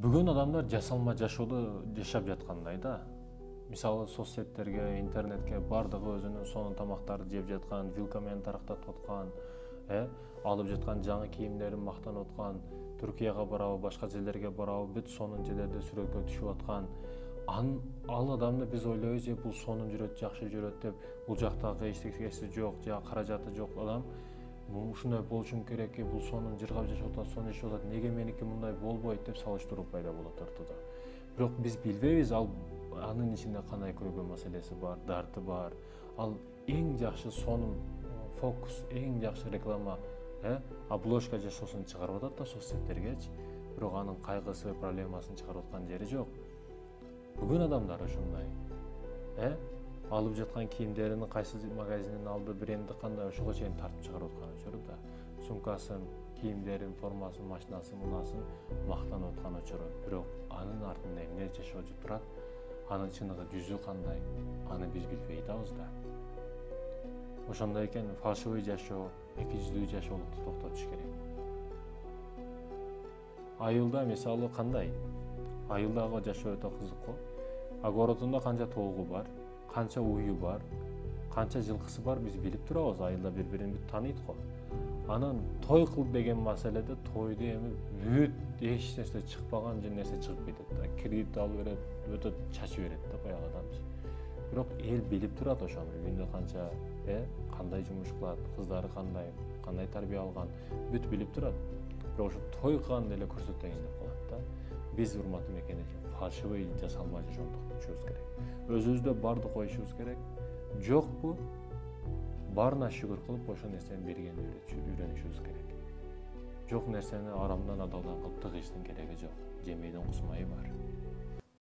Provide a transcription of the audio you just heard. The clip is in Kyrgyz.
Бүгүн адамдар жасалма жашоодо жашап жаткандай да. Мисалы соцсеттерге, интернетке бардыгы өзүнүн сонун тамактарды жеп жаткан, вилка менен тарактатып аткан, алып жаткан жаңы кийимдерин мактанып аткан, Түркияга барабы, башка жерлерге барабы, бүт сонун жерлерде сүрөткө түшүп аткан. Ал адамды биз ойлойбуз, бул сонун жүрөт, жакшы жүрөт деп, бул жактагы эчтекеси жок, же каражаты жок адам ушундай болушум керек, бул сонун жыргап жашап атат, сонун ишеп атат, неге меники мындай болбойт деп салыштыруу пайда болот ортодо. Бирок биз билбейбиз, анын ичинде кандай көргөн маселеси бар, дарты бар. Ал эң жакшы сонун фокус, эң жакшы реклама, обложка жашоосун чыгарып атат да соцсеттергечи. Бирок анын кайгысы, проблемасын чыгарып аткан жери жок. Бүгүн адамдар ошондой. Алып жаткан кийимдерин кайсы магазиндин алды, бренди кандай, ошого чейин тартып чыгарып аткан учуру да. Сумкасын, кийимдерин, формасын, машинасын, мунасын мактанып аткан учуру. Бирок анын артында эмне жашоо турат? Анын чыныгы жүзү кандай? Аны биз билбей атабыз да. Ошондой экен, фальшивый жашоо, эки жүздүү жашоолукту токтотуш керек. Айылда мисалы кандай? Айылдагы жашоо өтө кызык го. Огородунда канча тоогу бар, канча уyu бар, канча жылкысы бар биз билип турабыз, айылда бири-бирин тааныйт го. Анан той кыл деген маселеде тойду эми бүт эч нерсе чыкпаган нерсе чыгып кетет да. Кредит алып берет, өтөт, чачып берет да баягы адамчы. Бирок эл билип турат ошону, үйүндө канча, кандай жумуш кылат, кыздары кандай тарбия алган, бүт билип турат. Бирок ошо той кылганда эле көрсөтөйүн деп калат да. Биз урматтуу мекендештер, фальшивый жасалма жашоону токтотушубуз керек. Өзүбүздө барды коюшубуз керек. Жокпу? Барына шүгүр кылып, ошо нерсени бергенди үйрөнүшүбүз керек. Жок нерсени арамдан адалдан кылып тыгыштын кереги жок. Жемейдин кусмайы бар.